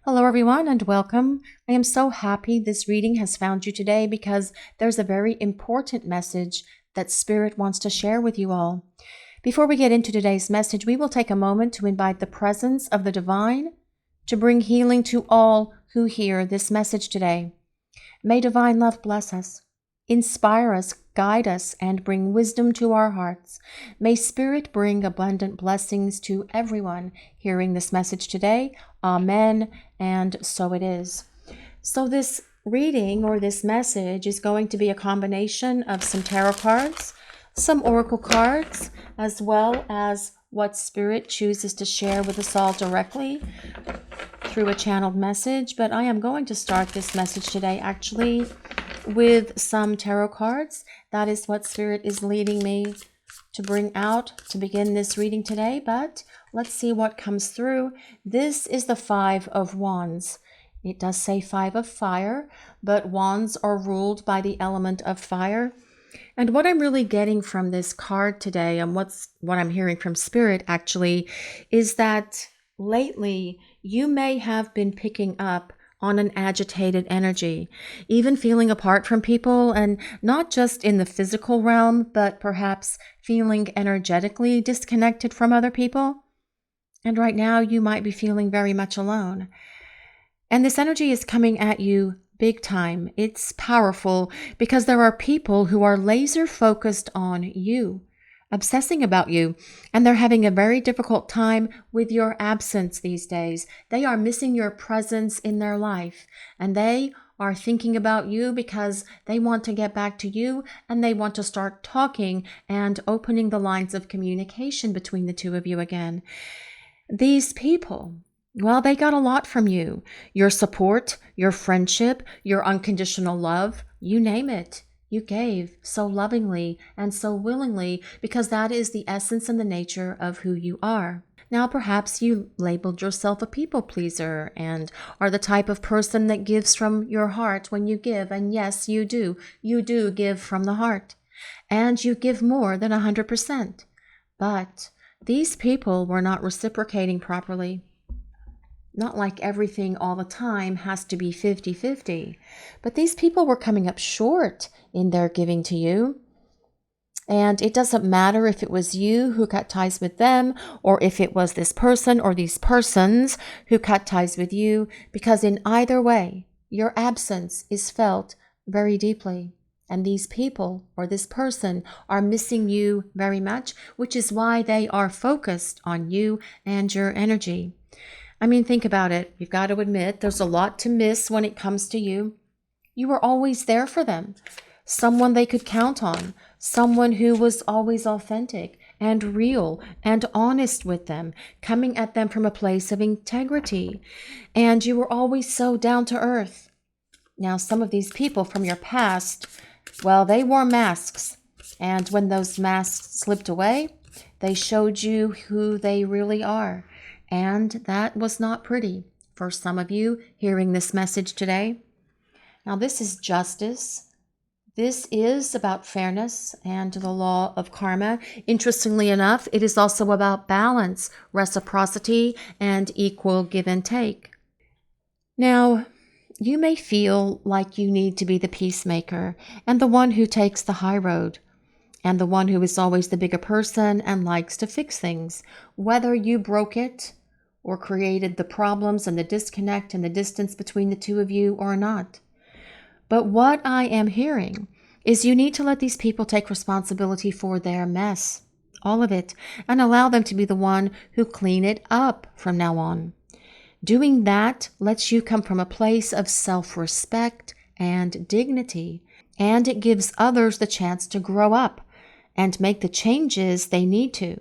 Hello, everyone, and welcome. I am so happy this reading has found you today because there's a very important message that Spirit wants to share with you all. Before we get into today's message, we will take a moment to invite the presence of the divine to bring healing to all who hear this message today. May divine love bless us, inspire us, guide us, and bring wisdom to our hearts. May Spirit bring abundant blessings to everyone hearing this message today. Amen, and so it is. So this reading or this message is going to be a combination of some tarot cards, some oracle cards, as well as what Spirit chooses to share with us all directly through a channeled message. But I am going to start this message today actually with some tarot cards. That is what Spirit is leading me to bring out to begin this reading today, but let's see what comes through. This is the Five of Wands. It does say Five of Fire, but wands are ruled by the element of fire. And what I'm really getting from this card today, and what I'm hearing from Spirit actually, is that lately you may have been picking up on an agitated energy, even feeling apart from people, and not just in the physical realm, but perhaps feeling energetically disconnected from other people. And right now you might be feeling very much alone. And this energy is coming at you big time. It's powerful because there are people who are laser focused on you, obsessing about you, and they're having a very difficult time with your absence these days. They are missing your presence in their life, and they are thinking about you because they want to get back to you, and they want to start talking and opening the lines of communication between the two of you again. These people, well, they got a lot from you. Your support, your friendship, your unconditional love, you name it. You gave so lovingly and so willingly because that is the essence and the nature of who you are. Now, perhaps you labeled yourself a people pleaser and are the type of person that gives from your heart when you give. And yes, you do. You do give from the heart. And you give more than 100%. But these people were not reciprocating properly. Not like everything all the time has to be 50-50, but these people were coming up short in their giving to you. And it doesn't matter if it was you who cut ties with them, or if it was this person or these persons who cut ties with you, because in either way, your absence is felt very deeply. And these people or this person are missing you very much, which is why they are focused on you and your energy. I mean, think about it. You've got to admit there's a lot to miss when it comes to you. You were always there for them. Someone they could count on. Someone who was always authentic and real and honest with them, coming at them from a place of integrity. And you were always so down to earth. Now, some of these people from your past, well, they wore masks. And when those masks slipped away, they showed you who they really are. And that was not pretty for some of you hearing this message today. Now, this is justice. This is about fairness and the law of karma. Interestingly enough, it is also about balance, reciprocity, and equal give and take. Now, you may feel like you need to be the peacemaker and the one who takes the high road, and the one who is always the bigger person and likes to fix things, whether you broke it or created the problems and the disconnect and the distance between the two of you or not. But what I am hearing is you need to let these people take responsibility for their mess, all of it, and allow them to be the one who clean it up from now on. Doing that lets you come from a place of self-respect and dignity, and it gives others the chance to grow up and make the changes they need to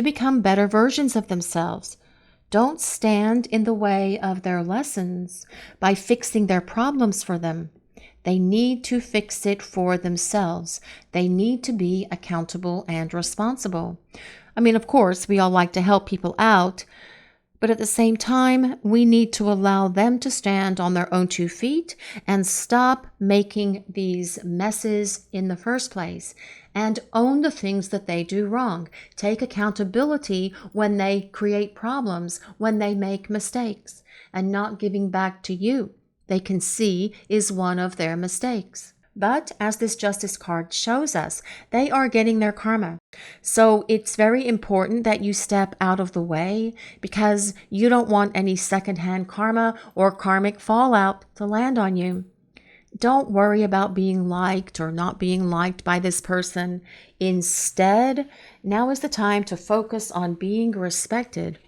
become better versions of themselves. Don't stand in the way of their lessons by fixing their problems for them. They need to fix it for themselves. They need to be accountable and responsible. I mean, of course, we all like to help people out, but at the same time, we need to allow them to stand on their own 2 feet and stop making these messes in the first place and own the things that they do wrong. Take accountability when they create problems, when they make mistakes. and not giving back to you, they can see is one of their mistakes. But as this justice card shows us, they are getting their karma. So it's very important that you step out of the way because you don't want any secondhand karma or karmic fallout to land on you. Don't worry about being liked or not being liked by this person. Instead, now is the time to focus on being respected.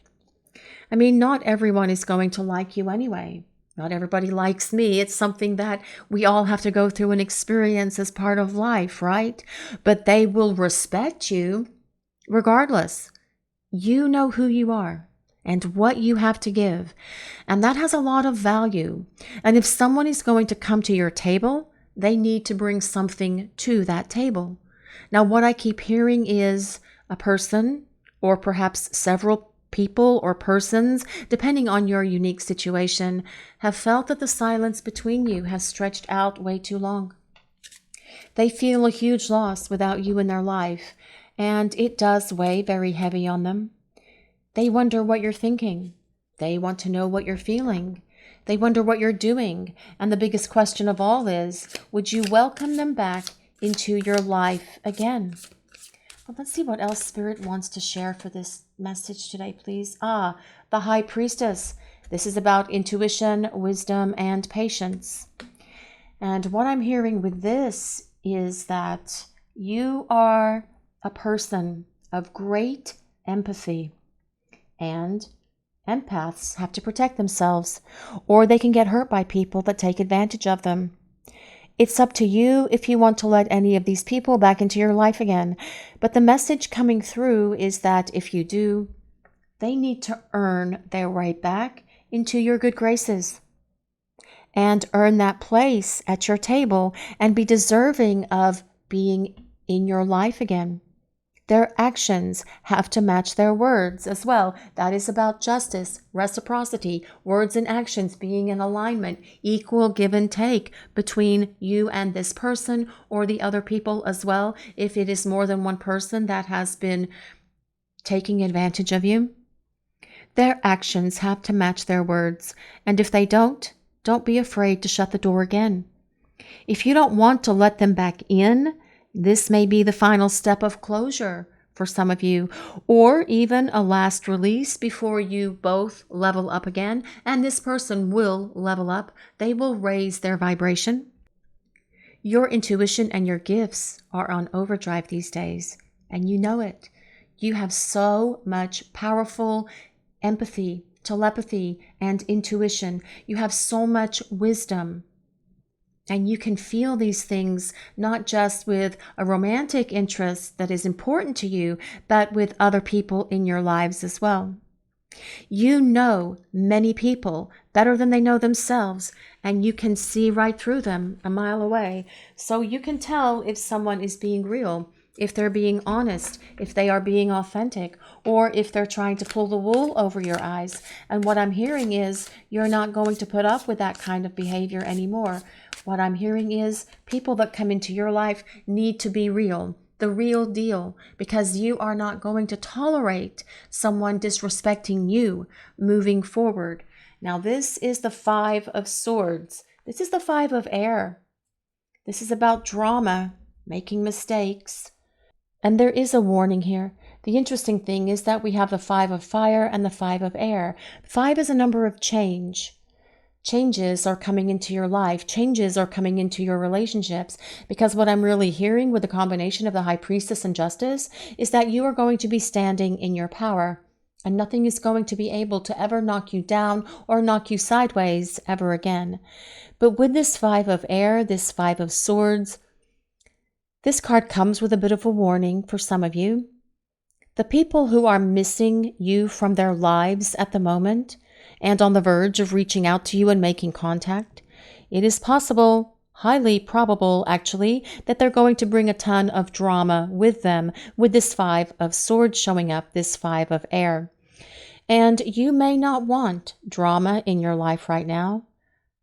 I mean, not everyone is going to like you anyway. Not everybody likes me. It's something that we all have to go through and experience as part of life, right? But they will respect you regardless. You know who you are and what you have to give. And that has a lot of value. And if someone is going to come to your table, they need to bring something to that table. Now, what I keep hearing is a person, or perhaps several people or persons, depending on your unique situation, have felt that the silence between you has stretched out way too long. They feel a huge loss without you in their life, and it does weigh very heavy on them. They wonder what you're thinking. They want to know what you're feeling. They wonder what you're doing. And the biggest question of all is, would you welcome them back into your life again? Well, let's see what else Spirit wants to share for this message today, please. The High Priestess. This is about intuition, wisdom, and patience. And what I'm hearing with this is that you are a person of great empathy. And empaths have to protect themselves, or they can get hurt by people that take advantage of them. It's up to you if you want to let any of these people back into your life again. But the message coming through is that if you do, they need to earn their way back into your good graces and earn that place at your table and be deserving of being in your life again. Their actions have to match their words as well. That is about justice, reciprocity, words and actions being in alignment, equal give and take between you and this person or the other people as well, if it is more than one person that has been taking advantage of you. Their actions have to match their words, and if they don't be afraid to shut the door again. If you don't want to let them back in, this may be the final step of closure for some of you, or even a last release before you both level up again, and this person will level up. They will raise their vibration. Your intuition and your gifts are on overdrive these days, and you know it. You have so much powerful empathy, telepathy, and intuition. You have so much wisdom. And you can feel these things not just with a romantic interest that is important to you, but with other people in your lives as well. You know many people better than they know themselves, and you can see right through them a mile away. So you can tell if someone is being real, if they're being honest, if they are being authentic, or if they're trying to pull the wool over your eyes. And what I'm hearing is you're not going to put up with that kind of behavior anymore. What I'm hearing is people that come into your life need to be real, the real deal, because you are not going to tolerate someone disrespecting you moving forward. Now, this is the Five of Swords. This is the Five of Air. This is about drama, making mistakes. And there is a warning here. The interesting thing is that we have the Five of Fire and the Five of Air. Five is a number of change. Changes are coming into your life. Changes are coming into your relationships. Because what I'm really hearing with the combination of the High Priestess and Justice is that you are going to be standing in your power. And nothing is going to be able to ever knock you down or knock you sideways ever again. But with this Five of Air, this Five of Swords, this card comes with a bit of a warning for some of you. The people who are missing you from their lives at the moment and on the verge of reaching out to you and making contact, it is possible, highly probable actually, that they're going to bring a ton of drama with them with this Five of Swords showing up, this Five of Air. And you may not want drama in your life right now.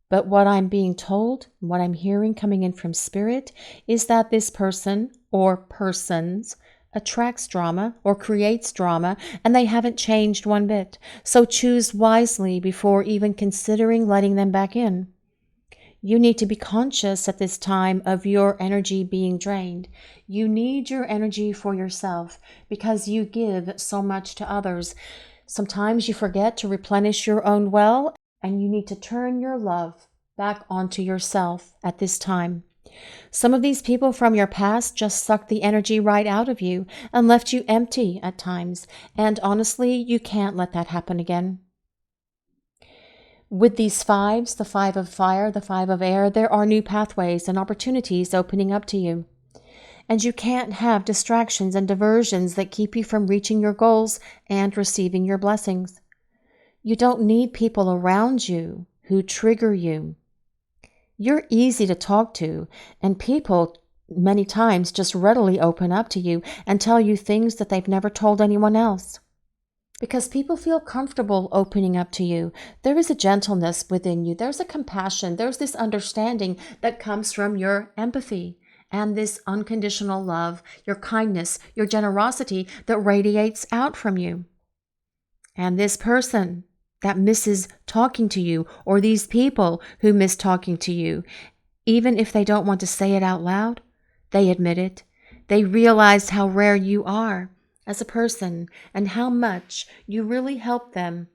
But what I'm being told, what I'm hearing coming in from Spirit, is that this person or persons attracts drama or creates drama, and they haven't changed one bit. So choose wisely before even considering letting them back in. You need to be conscious at this time of your energy being drained. You need your energy for yourself because you give so much to others. Sometimes you forget to replenish your own well, and you need to turn your love back onto yourself at this time. Some of these people from your past just sucked the energy right out of you and left you empty at times. And honestly, you can't let that happen again. With these fives, the 5 of fire, the 5 of air, there are new pathways and opportunities opening up to you. And you can't have distractions and diversions that keep you from reaching your goals and receiving your blessings. You don't need people around you who trigger you. You're easy to talk to, and people many times just readily open up to you and tell you things that they've never told anyone else. Because people feel comfortable opening up to you. There is a gentleness within you. There's a compassion. There's this understanding that comes from your empathy and this unconditional love, your kindness, your generosity that radiates out from you. And this person that misses talking to you, or these people who miss talking to you, even if they don't want to say it out loud, they admit it. They realize how rare you are as a person and how much you really help them,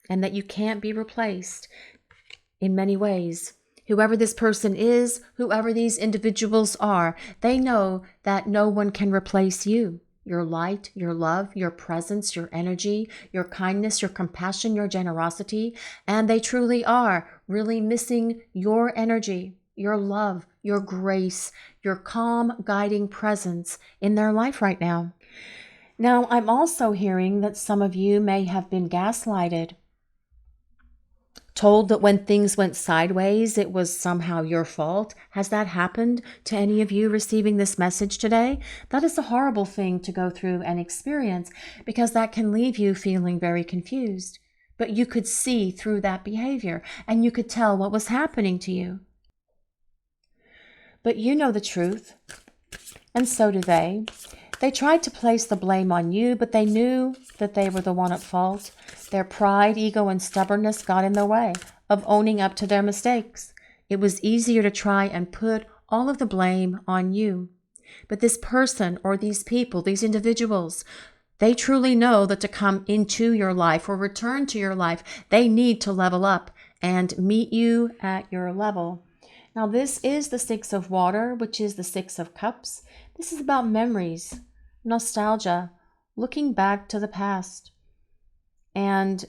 and that you can't be replaced in many ways. Whoever this person is, whoever these individuals are, they know that no one can replace you. Your light, your love, your presence, your energy, your kindness, your compassion, your generosity, and they truly are really missing your energy, your love, your grace, your calm, guiding presence in their life right now. Now, I'm also hearing that some of you may have been gaslighted, told that when things went sideways, it was somehow your fault. Has that happened to any of you receiving this message today? That is a horrible thing to go through and experience, because that can leave you feeling very confused. But you could see through that behavior, and you could tell what was happening to you. But you know the truth, and so do they. They tried to place the blame on you, but they knew that they were the one at fault. Their pride, ego, and stubbornness got in the way of owning up to their mistakes. It was easier to try and put all of the blame on you. But this person or these people, these individuals, they truly know that to come into your life or return to your life, they need to level up and meet you at your level. Now, this is the 6 of water, which is the 6 of cups. This is about memories, nostalgia, looking back to the past. And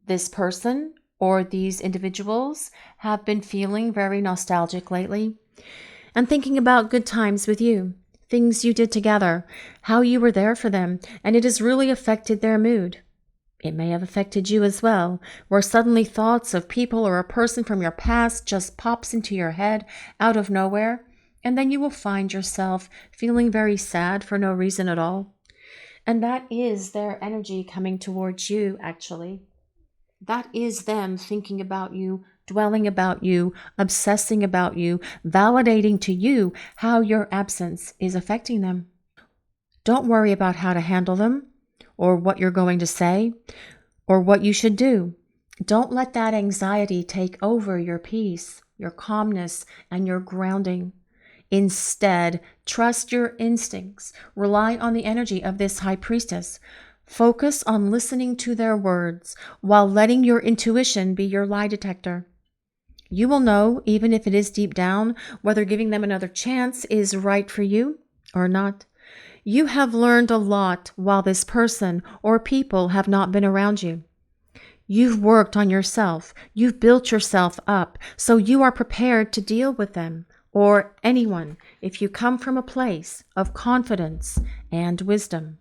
this person or these individuals have been feeling very nostalgic lately and thinking about good times with you, things you did together, how you were there for them, and it has really affected their mood. It may have affected you as well, where suddenly thoughts of people or a person from your past just pops into your head out of nowhere, and then you will find yourself feeling very sad for no reason at all. And that is their energy coming towards you, actually. That is them thinking about you, dwelling about you, obsessing about you, validating to you how your absence is affecting them. Don't worry about how to handle them, or what you're going to say, or what you should do. Don't let that anxiety take over your peace, your calmness, and your grounding. Instead, trust your instincts. Rely on the energy of this high priestess. Focus on listening to their words while letting your intuition be your lie detector. You will know, even if it is deep down, whether giving them another chance is right for you or not. You have learned a lot while this person or people have not been around you. You've worked on yourself. You've built yourself up, so you are prepared to deal with them or anyone if you come from a place of confidence and wisdom.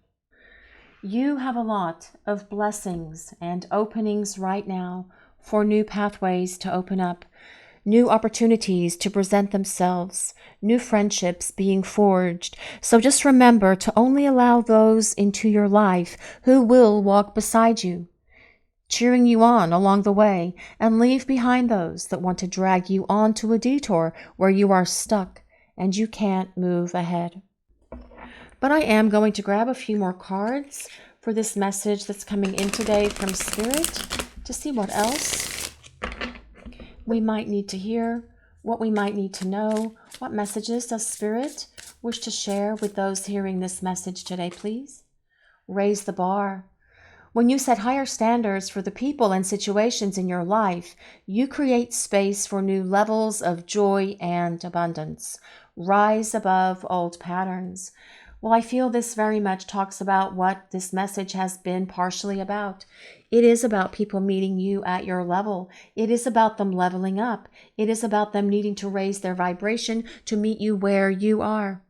You have a lot of blessings and openings right now for new pathways to open up, new opportunities to present themselves, new friendships being forged. So just remember to only allow those into your life who will walk beside you, cheering you on along the way, and leave behind those that want to drag you onto a detour where you are stuck and you can't move ahead. But I am going to grab a few more cards for this message that's coming in today from Spirit to see what else we might need to hear, what we might need to know. What messages does Spirit wish to share with those hearing this message today, please? Raise the bar. When you set higher standards for the people and situations in your life, you create space for new levels of joy and abundance. Rise above old patterns. Well, I feel this very much talks about what this message has been partially about. It is about people meeting you at your level. It is about them leveling up. It is about them needing to raise their vibration to meet you where you are.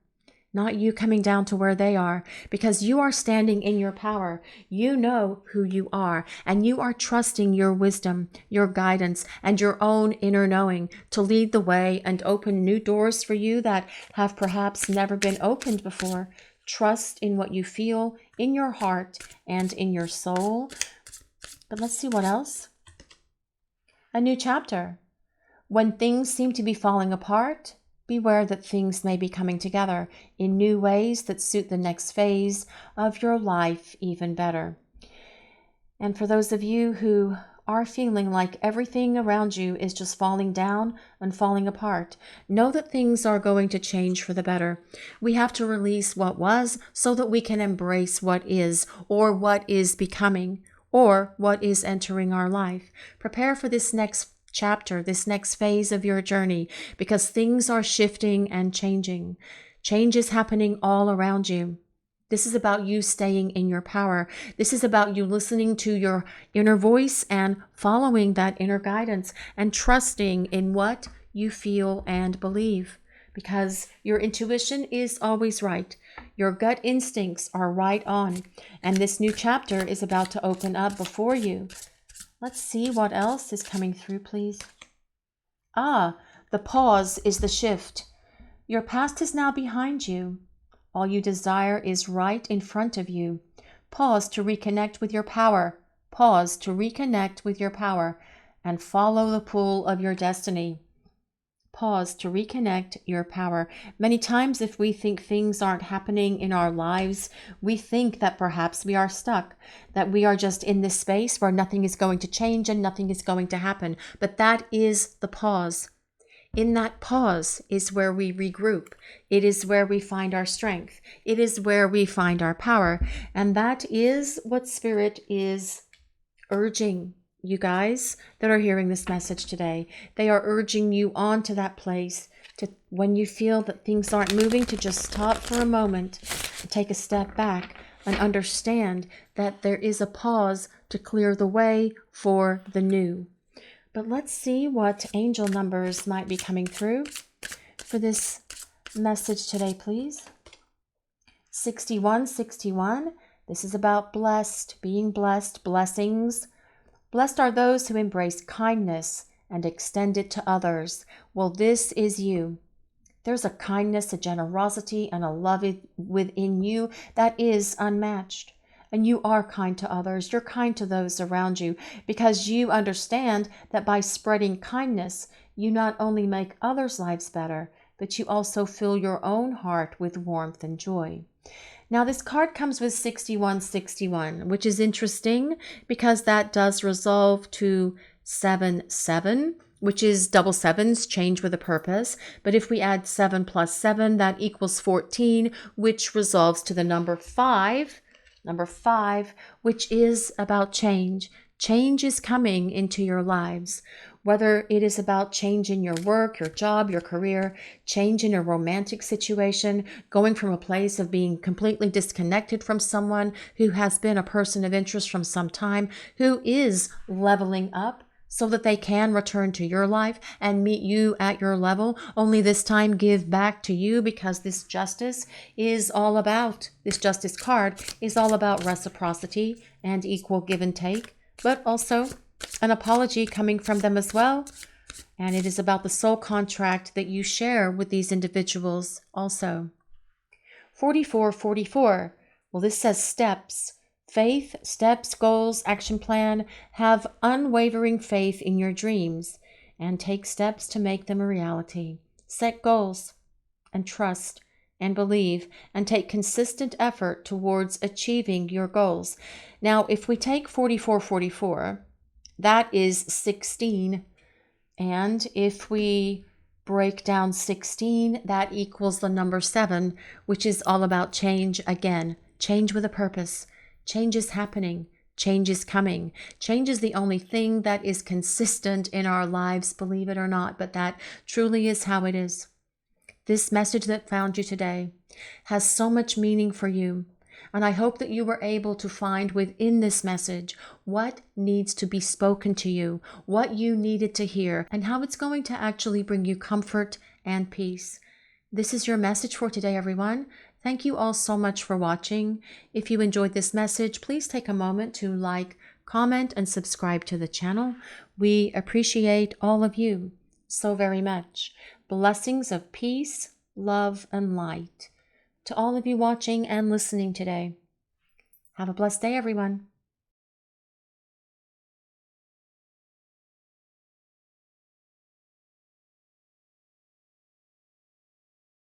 Not you coming down to where they are, because you are standing in your power. You know who you are, and you are trusting your wisdom, your guidance, and your own inner knowing to lead the way and open new doors for you that have perhaps never been opened before. Trust in what you feel in your heart and in your soul. But let's see what else. A new chapter. When things seem to be falling apart, beware that things may be coming together in new ways that suit the next phase of your life even better. And for those of you who are feeling like everything around you is just falling down and falling apart, know that things are going to change for the better. We have to release what was so that we can embrace what is, or what is becoming, or what is entering our life. Prepare for this next chapter, this next phase of your journey, because things are shifting and changing. Change is happening all around you. This is about you staying in your power. This is about you listening to your inner voice and following that inner guidance and trusting in what you feel and believe, because your intuition is always right. Your gut instincts are right on, and this new chapter is about to open up before you. Let's see what else is coming through, please. The pause is the shift. Your past is now behind you. All you desire is right in front of you. Pause to reconnect with your power. Pause to reconnect with your power and follow the pull of your destiny. Pause to reconnect your power. Many times, if we think things aren't happening in our lives, we think that perhaps we are stuck, that we are just in this space where nothing is going to change and nothing is going to happen. But that is the pause. In that pause is where we regroup. It is where we find our strength. It is where we find our power. And that is what Spirit is urging you guys that are hearing this message today. They are urging you on to that place, to when you feel that things aren't moving, to just stop for a moment, to take a step back and understand that there is a pause to clear the way for the new. But let's see what angel numbers might be coming through for this message today, please. 6161. This is about blessed, being blessed, blessings. Blessed are those who embrace kindness and extend it to others. Well, this is you. There's a kindness, a generosity, and a love within you that is unmatched. And you are kind to others. You're kind to those around you because you understand that by spreading kindness, you not only make others' lives better, but you also fill your own heart with warmth and joy. Now, this card comes with 6161, which is interesting because that does resolve to 77, which is double sevens, change with a purpose. But if we add 7 plus 7, that equals 14, which resolves to the number 5, which is about change. Change is coming into your lives. Whether it is about change in your work, your job, your career, change in a romantic situation, going from a place of being completely disconnected from someone who has been a person of interest from some time, who is leveling up so that they can return to your life and meet you at your level, only this time give back to you, because this justice card is all about reciprocity and equal give and take, but also an apology coming from them as well. And it is about the soul contract that you share with these individuals also. 4444. Well, this says steps. Faith, steps, goals, action plan. Have unwavering faith in your dreams and take steps to make them a reality. Set goals and trust and believe and take consistent effort towards achieving your goals. Now, if we take 4444, that is 16. And if we break down 16, that equals the number 7, which is all about change again. Change with a purpose. Change is happening. Change is coming. Change is the only thing that is consistent in our lives, believe it or not, but that truly is how it is. This message that found you today has so much meaning for you. And I hope that you were able to find within this message what needs to be spoken to you, what you needed to hear, and how it's going to actually bring you comfort and peace. This is your message for today, everyone. Thank you all so much for watching. If you enjoyed this message, please take a moment to like, comment, and subscribe to the channel. We appreciate all of you so very much. Blessings of peace, love, and light to all of you watching and listening today. Have a blessed day, everyone.